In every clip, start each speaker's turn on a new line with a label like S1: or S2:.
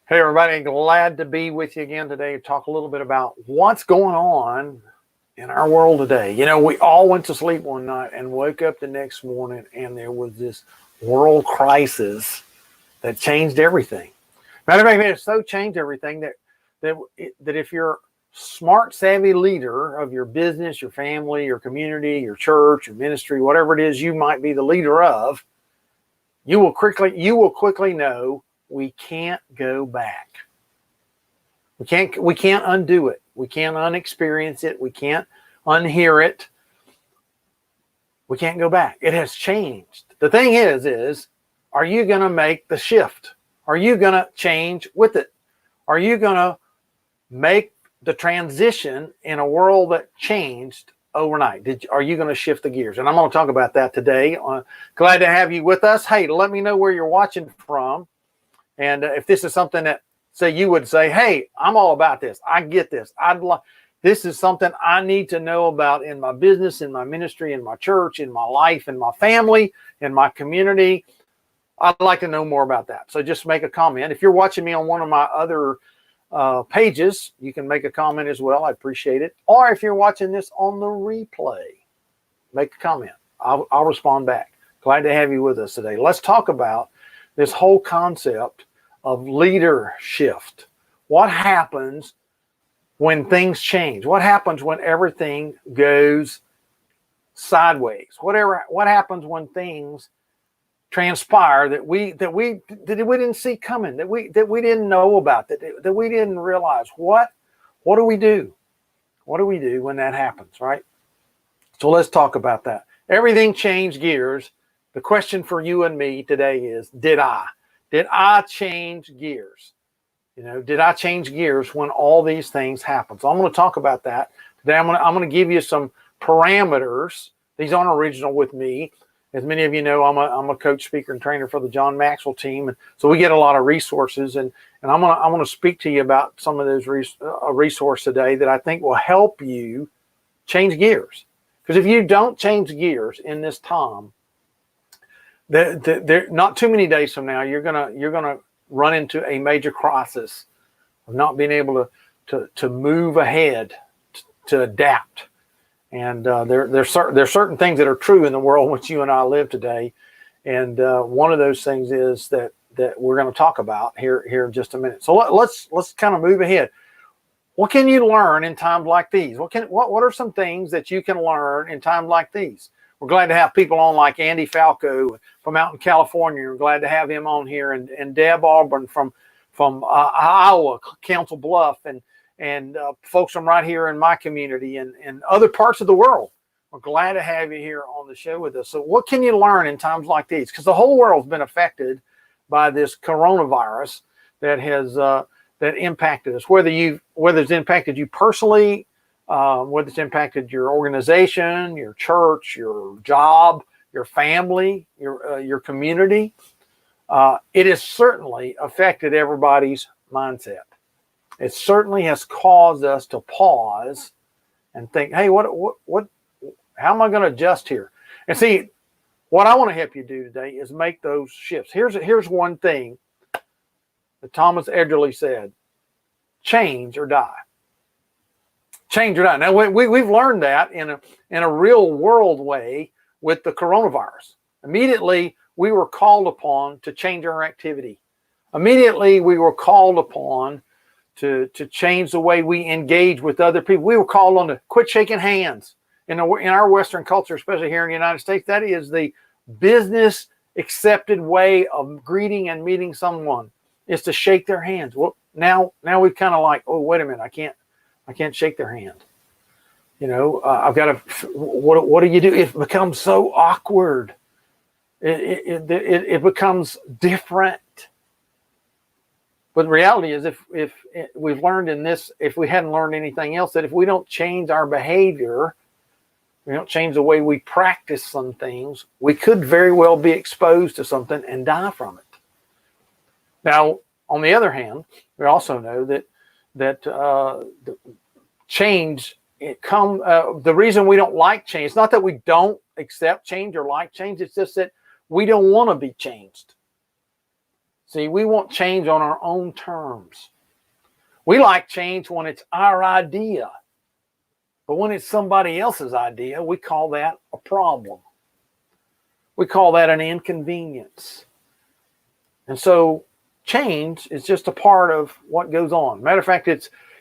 S1: Hey everybody, glad to be with you again today to talk a little bit about what's going on in our world today. You know, we all went to sleep one night and woke up the next morning and there was this world crisis that changed everything. Matter of fact, it so changed everything that if you're a smart, savvy leader of your business, your family, your community, your church, your ministry, whatever it is you might be the leader of, you will quickly know we can't go back. We can't undo it. We can't unexperience it. We can't unhear it. We can't go back. It has changed. The thing is are you going to make the shift? Are you going to change with it? Are you going to make the transition in a world that changed overnight? Are you going to shift the gears? And I'm going to talk about that today. Glad to have you with us. Hey, let me know where you're watching from. And if this is something that, say, you would say, hey, I'm all about this. I get this. This is something I need to know about in my business, in my ministry, in my church, in my life, in my family, in my community. I'd like to know more about that. So just make a comment. If you're watching me on one of my other pages, you can make a comment as well. I appreciate it. Or if you're watching this on the replay, make a comment. I'll respond back. Glad to have you with us today. Let's talk about this whole concept of leader shift. What happens when things change? What happens when everything goes sideways? What happens when things transpire that we didn't see coming, that we didn't know about, that we didn't realize? What do we do? What do we do when that happens, right? So let's talk about that. Everything changed gears. The question for you and me today is, did I change gears? You know, did I change gears when all these things happen? So I'm going to talk about that today. I'm going to give you some parameters. These aren't original with me. As many of you know, I'm a coach, speaker, and trainer for the John Maxwell Team, and so we get a lot of resources. And I'm going to speak to you about some of those resources today that I think will help you change gears. Because if you don't change gears in this time, not too many days from now, you're gonna run into a major crisis of not being able to move ahead, to adapt. And there's certain things that are true in the world in which you and I live today. And one of those things is that we're going to talk about here in just a minute. So let's kind of move ahead. What can you learn in times like these? What are some things that you can learn in times like these? We're glad to have people on like Andy Falco from out in California. We're glad to have him on here, and Deb Auburn from Iowa, Council Bluff, and folks from right here in my community and other parts of the world. We're glad to have you here on the show with us. So what can you learn in times like these? Because the whole world's been affected by this coronavirus that has that impacted us. Whether it's impacted you personally, whether it's impacted your organization, your church, your job, your family, your community, it has certainly affected everybody's mindset. It certainly has caused us to pause and think, hey, how am I going to adjust here? And see, what I want to help you do today is make those shifts. Here's one thing that Thomas Edgerly said: change or die. Change or die. Now we've learned that in a real world way with the coronavirus. Immediately we were called upon to change our activity. Immediately we were called upon to change the way we engage with other people. We were called on to quit shaking hands. In our Western culture, especially here in the United States, that is the business accepted way of greeting and meeting someone, is to shake their hands. Well, now we've kind of like, oh, wait a minute, I can't shake their hand. You know, I've got to. What do you do? It becomes so awkward. It becomes different. But the reality is, if we've learned in this, if we hadn't learned anything else, that if we don't change our behavior, we don't change the way we practice some things, we could very well be exposed to something and die from it. Now, on the other hand, we also know that change the reason we don't like change, it's not that we don't accept change or like change, it's just that we don't want to be changed. See, we want change on our own terms. We like change when it's our idea. But when it's somebody else's idea, we call that a problem. We call that an inconvenience. And so change is just a part of what goes on. Matter of fact,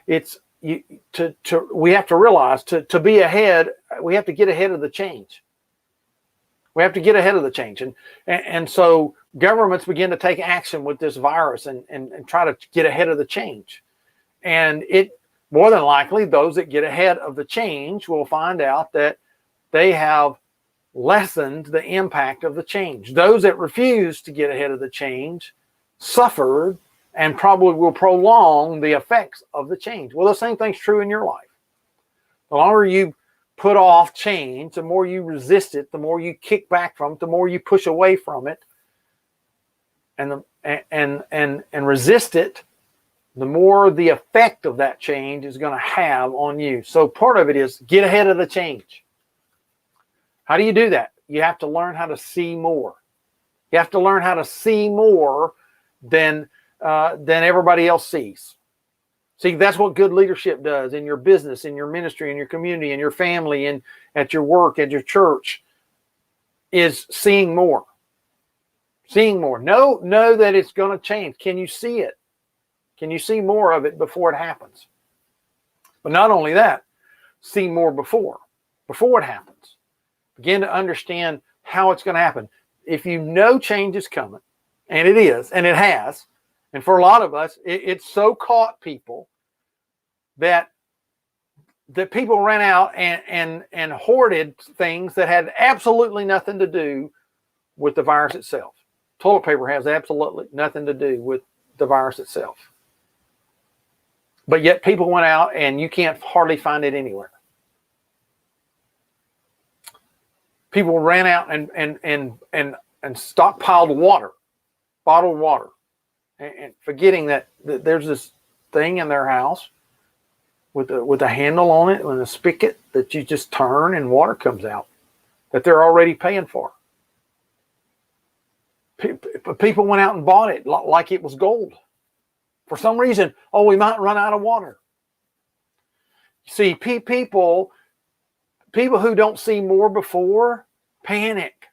S1: we have to realize to be ahead, we have to get ahead of the change. We have to get ahead of the change. And so governments begin to take action with this virus and try to get ahead of the change. And it more than likely, those that get ahead of the change will find out that they have lessened the impact of the change. Those that refuse to get ahead of the change suffered and probably will prolong the effects of the change. Well, the same thing's true in your life. The longer you put off change, the more you resist it, the more you kick back from it, the more you push away from it and resist it, the more the effect of that change is going to have on you. So part of it is get ahead of the change. How do you do that? You have to learn how to see more. You have to learn how to see more than everybody else sees. See, that's what good leadership does in your business, in your ministry, in your community, in your family, and at your work, at your church, is seeing more. Seeing more. Know that it's going to change. Can you see it? Can you see more of it before it happens? But not only that, see more before it happens. Begin to understand how it's going to happen. If you know change is coming, and it is, and it has, and for a lot of us, it's so caught people that people ran out and hoarded things that had absolutely nothing to do with the virus itself. Toilet paper has absolutely nothing to do with the virus itself. But yet people went out and you can't hardly find it anywhere. People ran out and stockpiled water, bottled water, and forgetting that there's this thing in their house with a handle on it and a spigot that you just turn and water comes out that they're already paying for. People went out and bought it like it was gold. For some reason, we might run out of water. See, people who don't see more before panic,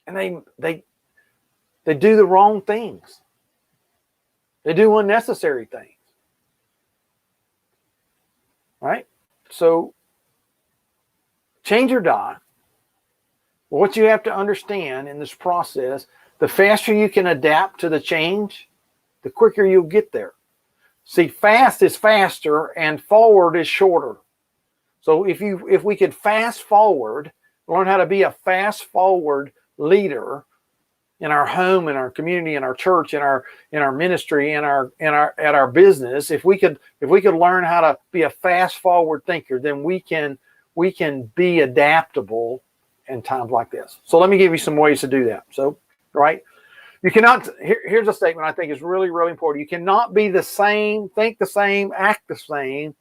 S1: and they do the wrong things. They do unnecessary things. Right? So, change or die. What you have to understand in this process, the faster you can adapt to the change, the quicker you'll get there. See, fast is faster and forward is shorter. So if we could fast forward, learn how to be a fast forward leader in our home, in our community, in our church, in our ministry, at our business, if we could learn how to be a fast forward thinker, then we can be adaptable in times like this. So let me give you some ways to do that. So, right? You cannot, here's a statement I think is really, really important. You cannot be the same, think the same, act the same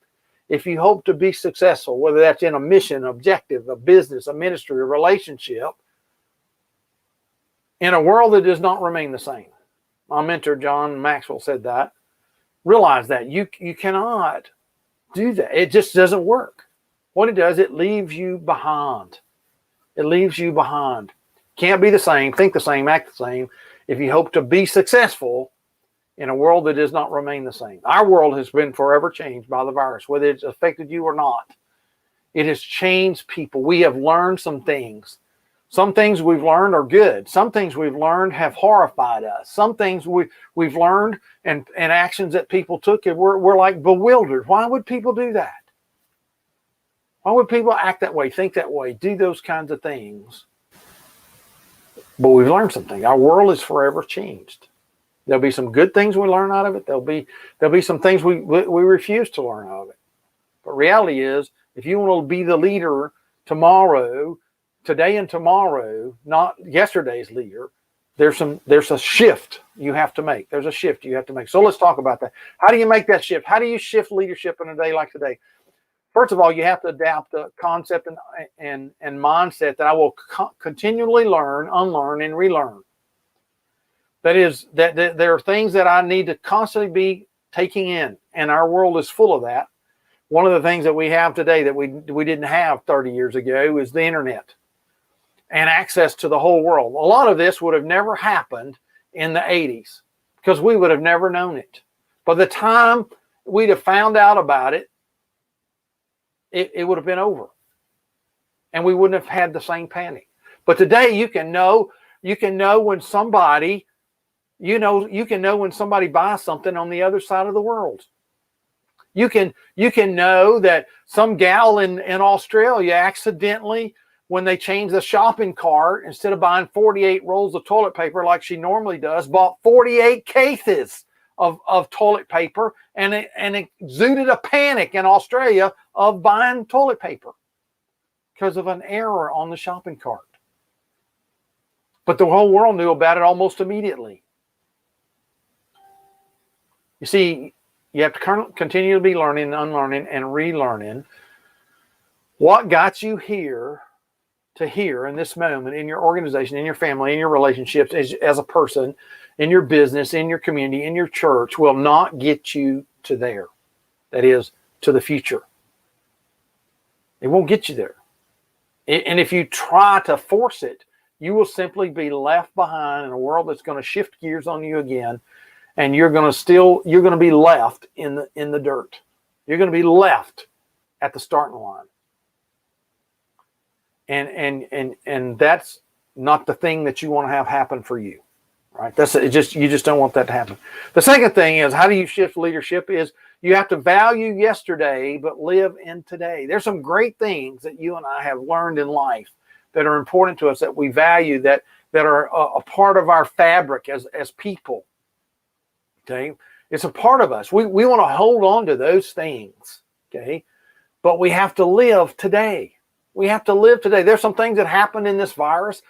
S1: if you hope to be successful, whether that's in a mission, objective, a business, a ministry, a relationship, in a world that does not remain the same. My mentor, John Maxwell, said that. Realize that. You cannot do that. It just doesn't work. What it does, it leaves you behind. It leaves you behind. Can't be the same, think the same, act the same if you hope to be successful in a world that does not remain the same. Our world has been forever changed by the virus, whether it's affected you or not. It has changed people. We have learned some things. Some things we've learned are good. Some things we've learned have horrified us. Some things we've learned and actions that people took, and we're like bewildered. Why would people do that? Why would people act that way, think that way, do those kinds of things? But we've learned something. Our world is forever changed. There'll be some good things we learn out of it. There'll be some things we refuse to learn out of it. But reality is, if you want to be the leader tomorrow, today and tomorrow, not yesterday's leader, there's a shift you have to make. There's a shift you have to make. So let's talk about that. How do you make that shift? How do you shift leadership in a day like today? First of all, you have to adapt the concept and mindset that I will continually learn, unlearn, and relearn. That is, that there are things that I need to constantly be taking in, and our world is full of that. One of the things that we have today that we didn't have 30 years ago is the internet and access to the whole world. A lot of this would have never happened in the 80s because we would have never known it. By the time we'd have found out about it, it would have been over, and we wouldn't have had the same panic. But today you can know when somebody, you can know when somebody buys something on the other side of the world. You can know that some gal in Australia accidentally, when they changed the shopping cart, instead of buying 48 rolls of toilet paper like she normally does, bought 48 cases of toilet paper, and it exuded a panic in Australia of buying toilet paper because of an error on the shopping cart. But the whole world knew about it almost immediately. You see, you have to continue to be learning, unlearning, and relearning. What got you here to here in this moment, in your organization, in your family, in your relationships, as a person, in your business, in your community, in your church, will not get you to there. That is, to the future. It won't get you there. And if you try to force it, you will simply be left behind in a world that's going to shift gears on you again, and you're going to be left in the dirt. You're going to be left at the starting line. And that's not the thing that you want to have happen for you, right? You just don't want that to happen. The second thing is, how do you shift leadership? Is you have to value yesterday but live in today. There's some great things that you and I have learned in life that are important to us, that we value, that are a part of our fabric as people. Okay, it's a part of us. We want to hold on to those things. Okay, but we have to live today. We have to live today. There's some things that happened in this virus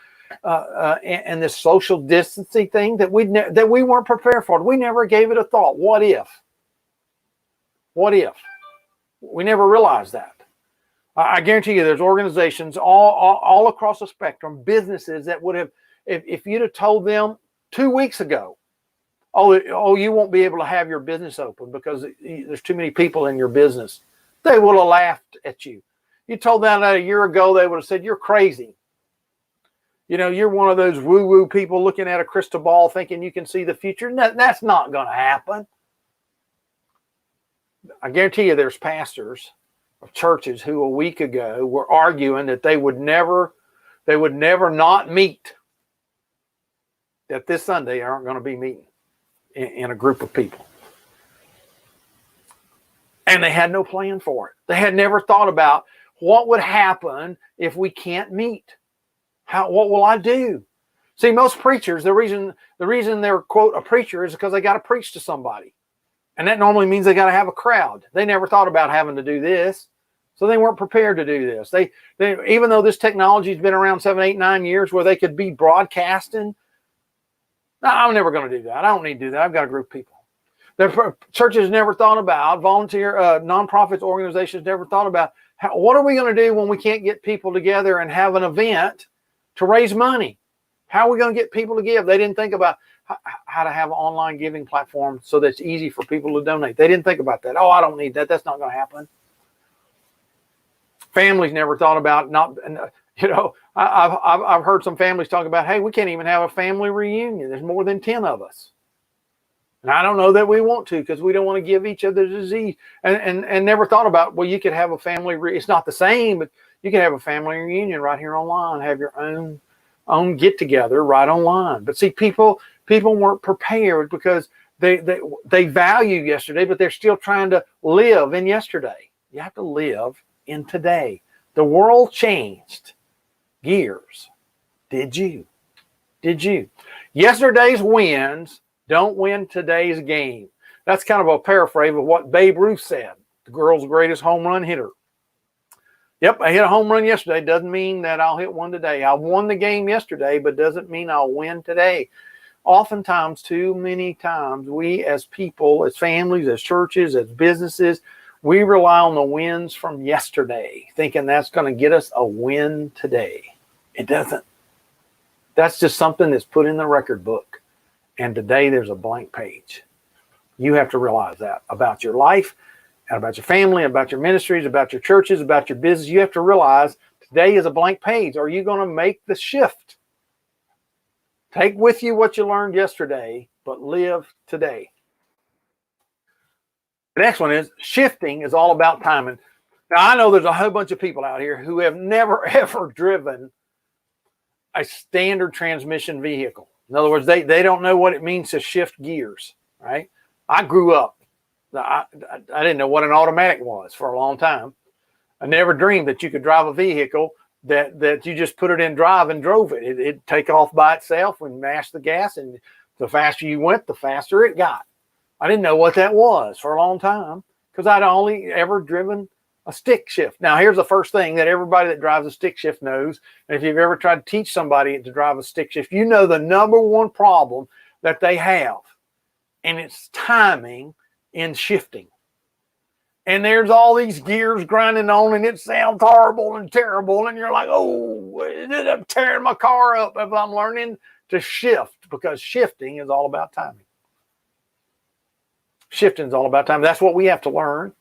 S1: and this social distancing thing that we weren't prepared for. We never gave it a thought. What if? What if? We never realized that. I guarantee you there's organizations all across the spectrum, businesses that would have, if you'd have told them 2 weeks ago, oh, you won't be able to have your business open because there's too many people in your business, they would have laughed at you. You told them that a year ago, they would have said, you're crazy. You're one of those woo-woo people looking at a crystal ball thinking you can see the future. No, that's not going to happen. I guarantee you there's pastors of churches who a week ago were arguing that they would never not meet, that this Sunday aren't going to be meeting in a group of people. And they had no plan for it. They had never thought about what would happen if we can't meet. What will I do? See, most preachers, the reason they're, quote, a preacher is because they got to preach to somebody. And that normally means they got to have a crowd. They never thought about having to do this. So they weren't prepared to do this. They even though this technology has been around 7, 8, 9 years where they could be broadcasting, no, I'm never going to do that. I don't need to do that. I've got a group of people. The churches never thought about, volunteer, nonprofits, organizations never thought about, what are we going to do when we can't get people together and have an event to raise money? How are we going to get people to give? They didn't think about how to have an online giving platform so that it's easy for people to donate. They didn't think about that. Oh, I don't need that. That's not going to happen. Families never thought about I've heard some families talk about, hey, we can't even have a family reunion. There's more than 10 of us. And I don't know that we want to because we don't want to give each other disease. And never thought about, well, you could have a family. It's not the same, but you can have a family reunion right here online. Have your own get together right online. But see, people weren't prepared because they value yesterday, but they're still trying to live in yesterday. You have to live in today. The world changed gears. Did you? Yesterday's wins don't win today's game. That's kind of a paraphrase of what Babe Ruth said, the world's greatest home run hitter. Yep, I hit a home run yesterday. Doesn't mean that I'll hit one today. I won the game yesterday, but doesn't mean I'll win today. Oftentimes, too many times, we as people, as families, as churches, as businesses, we rely on the wins from yesterday, thinking that's going to get us a win today. It doesn't. That's just something that's put in the record book. and today there's a blank page. You have to realize that about your life, and about your family, about your ministries, about your churches, about your business. You have to realize today is a blank page. Are you going to make the shift? Take with you what you learned yesterday, but live today. The next one is shifting is all about timing. Now, I know there's a whole bunch of people out here who have never, ever driven a standard transmission vehicle. In other words, they don't know what it means to shift gears, right? I grew up. I didn't know what an automatic was for a long time. I never dreamed that you could drive a vehicle that you just put it in drive and drove it. It'd take off by itself and mash the gas, and the faster you went, the faster it got. I didn't know what that was for a long time because I'd only ever driven a stick shift. Now, here's the first thing that everybody that drives a stick shift knows. And if you've ever tried to teach somebody to drive a stick shift, you know the number one problem that they have, and it's timing in shifting. And there's all these gears grinding on, and it sounds horrible and terrible. And you're like, oh, I'm tearing my car up if I'm learning to shift, because shifting is all about timing. Shifting is all about time. That's what we have to learn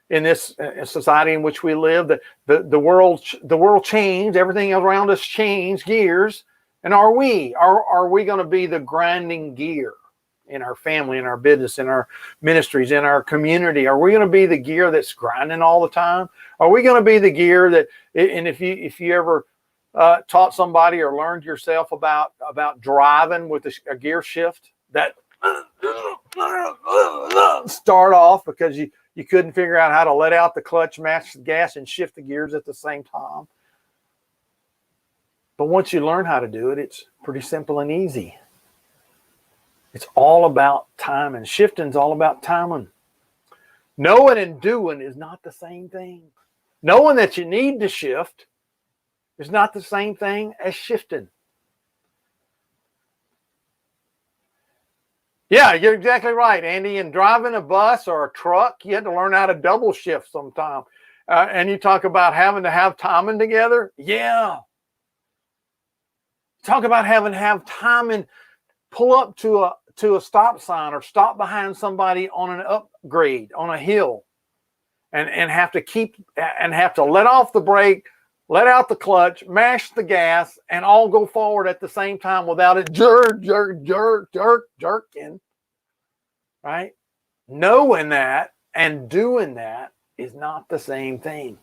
S1: in this society in which we live. The world changed. Everything around us changed gears. And are we going to be the grinding gear in our family, in our business, in our ministries, in our community? Are we going to be the gear that's grinding all the time? Are we going to be the gear that, and if you ever taught somebody or learned yourself about driving with a gear shift, that start off because you couldn't figure out how to let out the clutch, match the gas, and shift the gears at the same time. But once you learn how to do it, it's pretty simple and easy. It's all about timing. Shifting's all about timing. Knowing and doing is not the same thing. Knowing that you need to shift is not the same thing as shifting. Yeah, you're exactly right, Andy. In driving a bus or a truck, you had to learn how to double shift sometime. And you talk about having to have timing together. Yeah. Talk about having to have timing, pull up to a stop sign or stop behind somebody on an upgrade, on a hill, and have to let off the brake, let out the clutch, mash the gas, and all go forward at the same time without it jerking, right? Knowing that and doing that is not the same thing.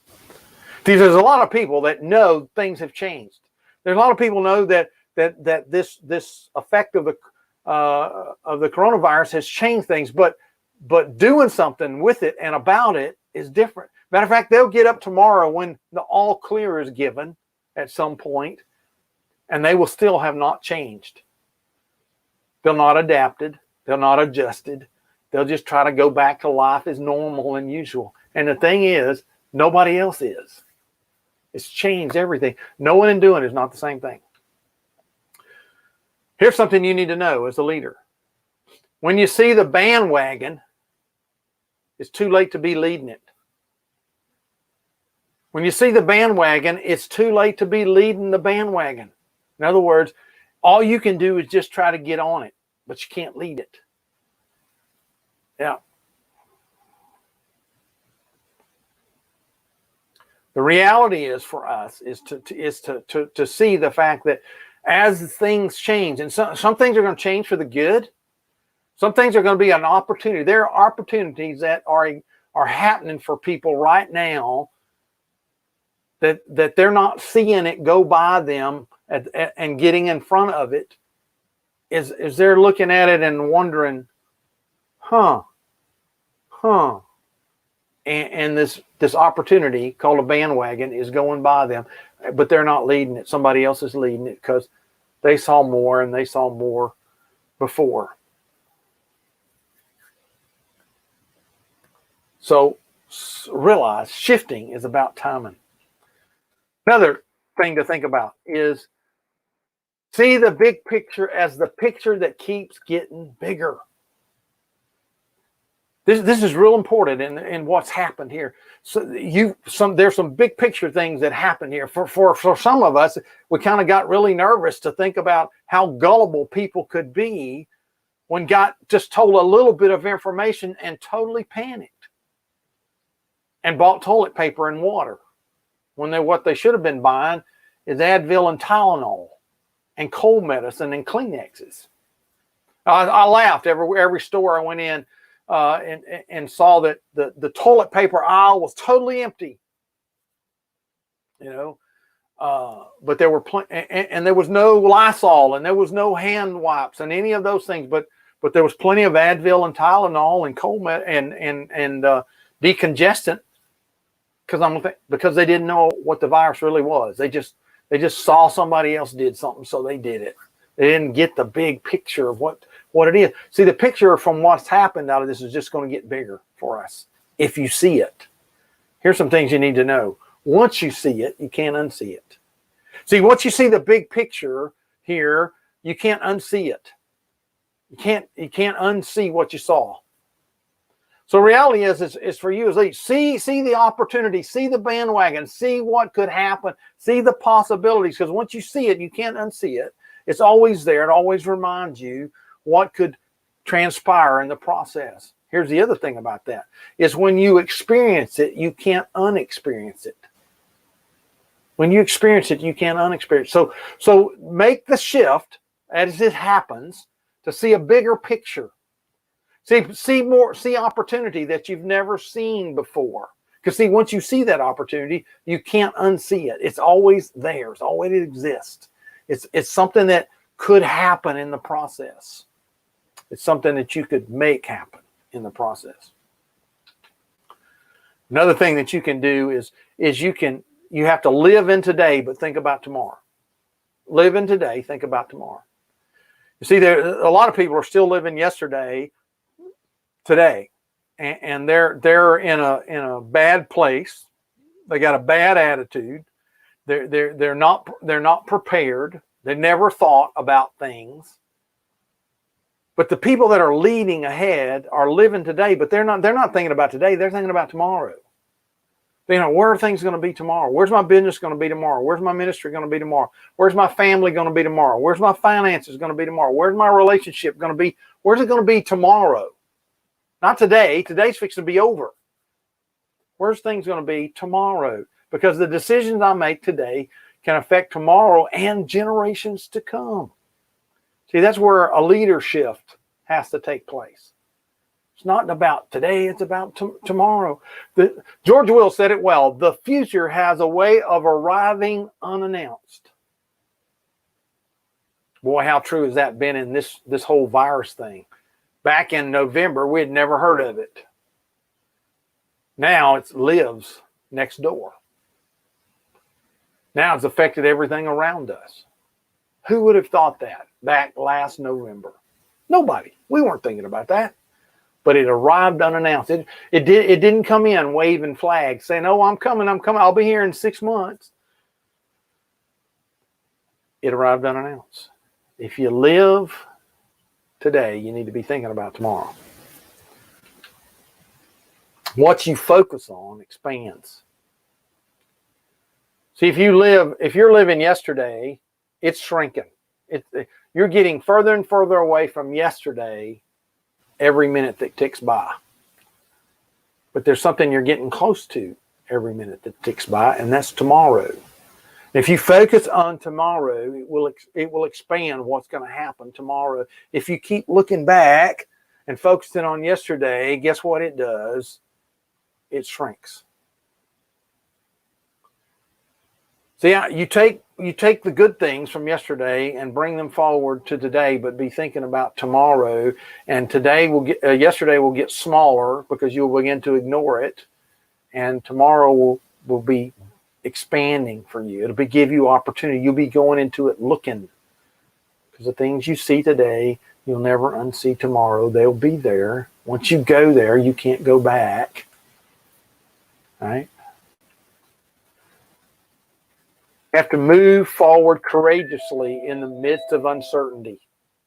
S1: See, there's a lot of people that know things have changed. There's a lot of people know that this effect of the coronavirus has changed things, but doing something with it and about it is different. Matter of fact, they'll get up tomorrow when the all clear is given at some point, and they will still have not changed. They'll not adapted. They'll not adjusted. They'll just try to go back to life as normal and usual. And the thing is, nobody else is. It's changed everything. Knowing and doing is not the same thing. Here's something you need to know as a leader. When you see the bandwagon, it's too late to be leading it. When you see the bandwagon, it's too late to be leading the bandwagon. In other words, all you can do is just try to get on it, but you can't lead it. Yeah. The reality is for us is to see the fact that as things change, and some things are going to change for the good, some things are going to be an opportunity. There are opportunities that are happening for people right now that they're not seeing it go by them and getting in front of it. Is they're looking at it and wondering, and this opportunity called a bandwagon is going by them, but they're not leading it. Somebody else is leading it because they saw more and they saw more before. So realize shifting is about timing. Another thing to think about is see the big picture as the picture that keeps getting bigger. This is real important in what's happened here. So there's some big picture things that happen here. For some of us, we kind of got really nervous to think about how gullible people could be when got just told a little bit of information and totally panicked and bought toilet paper and water when what they should have been buying is Advil and Tylenol and cold medicine and Kleenexes. I laughed every store I went in and saw that the toilet paper aisle was totally empty. But there were and there was no Lysol and there was no hand wipes and any of those things. But there was plenty of Advil and Tylenol and cold and decongestant because they didn't know what the virus really was. They just saw somebody else did something, so they did it. They didn't get the big picture of what it is. See, the picture from what's happened out of this is just going to get bigger for us if you see it. Here's some things you need to know. Once you see it, you can't unsee it. See, once you see the big picture here, you can't unsee it. You can't unsee what you saw. So reality is for you is see the opportunity, see the bandwagon, see what could happen, see the possibilities. Because once you see it, you can't unsee it. It's always there. It always reminds you what could transpire in the process. Here's the other thing about that is when you experience it, you can't unexperience it. When you experience it, you can't unexperience it. So make the shift as it happens to see a bigger picture. See opportunity that you've never seen before. Because see, once you see that opportunity, you can't unsee it. It's always there. It's always exists. It's something that could happen in the process. It's something that you could make happen in the process. Another thing that you can do is you have to live in today, but think about tomorrow. Live in today, think about tomorrow. You see, a lot of people are still living yesterday, today, and they're in a bad place. They got a bad attitude. They're not prepared. They never thought about things. But the people that are leading ahead are living today, but they're not thinking about today. They're thinking about tomorrow. Where are things going to be tomorrow? Where's my business going to be tomorrow? Where's my ministry going to be tomorrow? Where's my family going to be tomorrow? Where's my finances going to be tomorrow? Where's my relationship going to be? Where's it going to be tomorrow? Not today. Today's fixing to be over. Where's things going to be tomorrow? Because the decisions I make today can affect tomorrow and generations to come. See, that's where a leader shift has to take place. It's not about today, it's about tomorrow. George Will said it well. The future has a way of arriving unannounced. Boy, how true has that been in this whole virus thing? Back in November, we had never heard of it. Now it lives next door. Now it's affected everything around us. Who would have thought that back last November? Nobody. We weren't thinking about that. But it arrived unannounced. It didn't come in waving flags saying, "Oh, I'm coming. I'll be here in 6 months." It arrived unannounced. If you live today, you need to be thinking about tomorrow. What you focus on expands. See, if you're living yesterday, it's shrinking. You're getting further and further away from yesterday every minute that ticks by. But there's something you're getting close to every minute that ticks by, and that's tomorrow. If you focus on tomorrow, it will expand what's going to happen tomorrow. If you keep looking back and focusing on yesterday, guess what it does? It shrinks. See, you take the good things from yesterday and bring them forward to today, but be thinking about tomorrow. And yesterday will get smaller because you'll begin to ignore it, and tomorrow will be expanding for you. It'll give you opportunity. You'll be going into it looking, because the things you see today, you'll never unsee tomorrow. They'll be there. Once you go there, you can't go back. Right? You have to move forward courageously in the midst of uncertainty.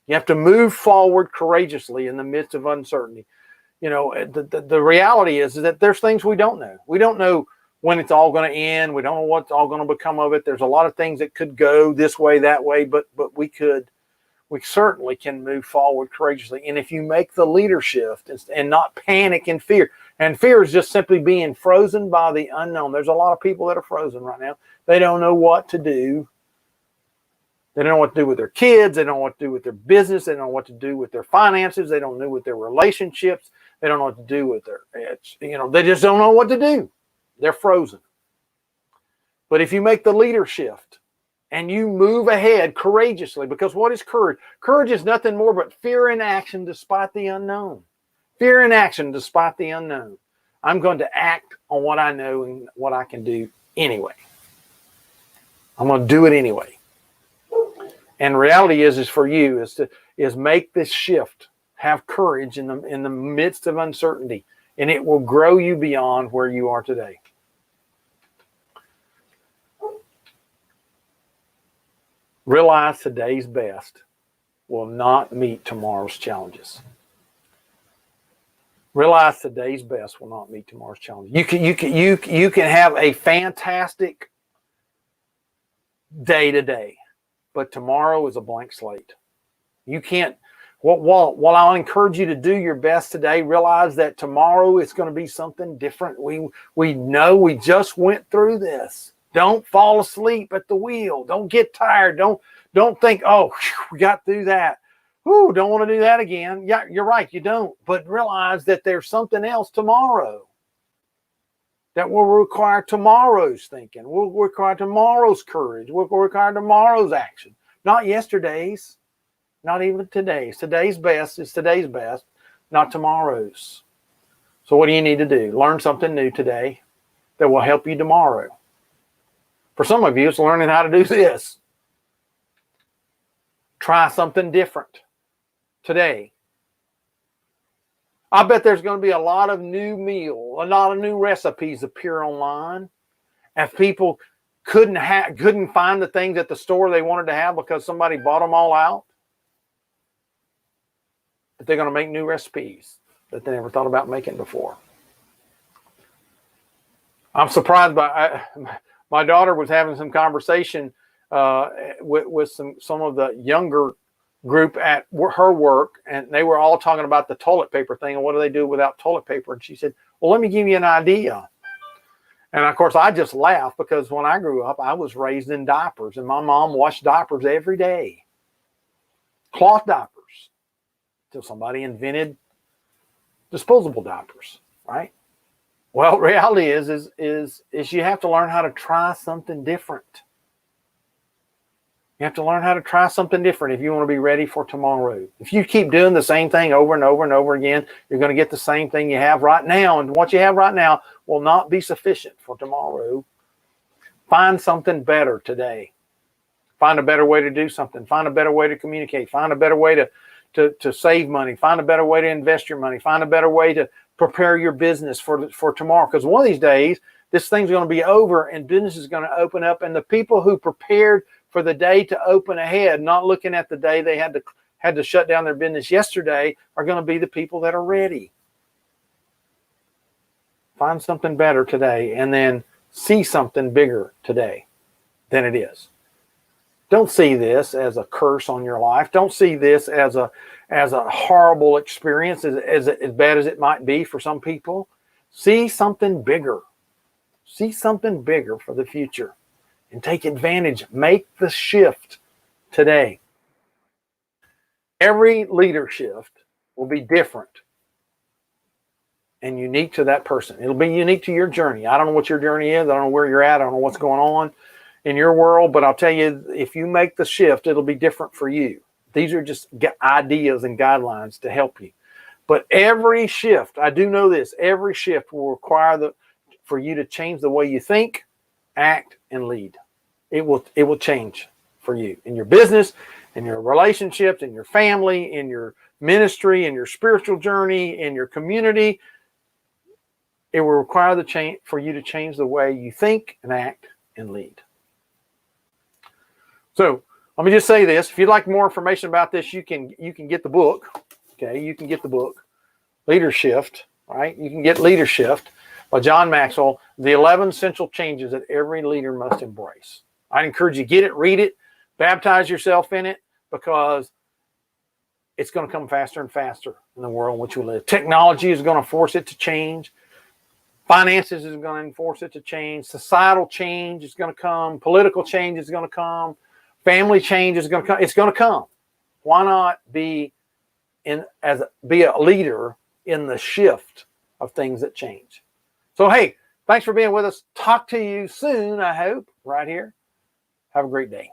S1: You have to move forward courageously in the midst of uncertainty. The reality is that there's things we don't know. We don't know when it's all going to end. We don't know what's all going to become of it. There's a lot of things that could go this way, that way, but we could we certainly can move forward courageously. And if you make the leader shift and not panic and fear, and fear is just simply being frozen by the unknown. There's a lot of people that are frozen right now. They don't know what to do. They don't know what to do with their kids. They don't know what to do with their business. They don't know what to do with their finances. They don't know with their relationships. They don't know what to do with their, they just don't know what to do. They're frozen. But if you make the leader shift and you move ahead courageously, because what is courage? Courage is nothing more but fear in action despite the unknown. Fear in action despite the unknown. I'm going to act on what I know and what I can do anyway. I'm going to do it anyway. And reality is for you is make this shift. Have courage in the midst of uncertainty, and it will grow you beyond where you are today. Realize today's best will not meet tomorrow's challenges. Realize today's best will not meet tomorrow's challenges. You can have a fantastic day today, but tomorrow is a blank slate. You can't. While I'll encourage you to do your best today, realize that tomorrow it's going to be something different. We know we just went through this. Don't fall asleep at the wheel. Don't get tired. Don't think, oh, we got through that. Ooh, don't want to do that again. Yeah, you're right, you don't. But realize that there's something else tomorrow that will require tomorrow's thinking, will require tomorrow's courage, will require tomorrow's action, not yesterday's. Not even today's. Today's best is today's best, not tomorrow's. So what do you need to do? Learn something new today that will help you tomorrow. For some of you, it's learning how to do this. Try something different today. I bet there's going to be a lot of new meals, a lot of new recipes appear online. If people couldn't find the things at the store they wanted to have because somebody bought them all out, but they're going to make new recipes that they never thought about making before. I'm surprised by my daughter was having some conversation with some of the younger group at her work, and they were all talking about the toilet paper thing and what do they do without toilet paper. And she said, well, let me give you an idea. And of course, I just laughed because when I grew up, I was raised in diapers, and my mom washed diapers every day, cloth diapers. Till somebody invented disposable diapers, right? Well, reality is you have to learn how to try something different. You have to learn how to try something different if you want to be ready for tomorrow. If you keep doing the same thing over and over and over again, you're going to get the same thing you have right now. And what you have right now will not be sufficient for tomorrow. Find something better today. Find a better way to do something. Find a better way to communicate. Find a better way to save money. Find a better way to invest your money. Find a better way to prepare your business for tomorrow. Because one of these days, this thing's going to be over and business is going to open up. And the people who prepared for the day to open ahead, not looking at the day they had to shut down their business yesterday, are going to be the people that are ready. Find something better today and then see something bigger today than it is. Don't see this as a curse on your life. Don't see this as a horrible experience, as bad as it might be for some people. See something bigger. See something bigger for the future and take advantage. Make the shift today. Every leader shift will be different and unique to that person. It'll be unique to your journey. I don't know what your journey is. I don't know where you're at. I don't know what's going on in your world, but I'll tell you, if you make the shift, it'll be different for you. These are just ideas and guidelines to help you. But every shift, I do know this, every shift will require for you to change the way you think, act, and lead. It will change for you in your business, in your relationships, in your family, in your ministry, in your spiritual journey, in your community. It will require for you to change the way you think and act and lead. So let me just say this. If you'd like more information about this, you can get the book. Okay, you can get the book, Leader Shift, right? You can get Leader Shift by John Maxwell, the 11 essential changes that every leader must embrace. I'd encourage you to get it, read it, baptize yourself in it, because it's going to come faster and faster in the world in which we live. Technology is going to force it to change. Finances is going to force it to change. Societal change is going to come. Political change is going to come. Family change is going to come. It's going to come. Why not be a leader in the shift of things that change? So, hey, thanks for being with us. Talk to you soon, I hope, right here. Have a great day.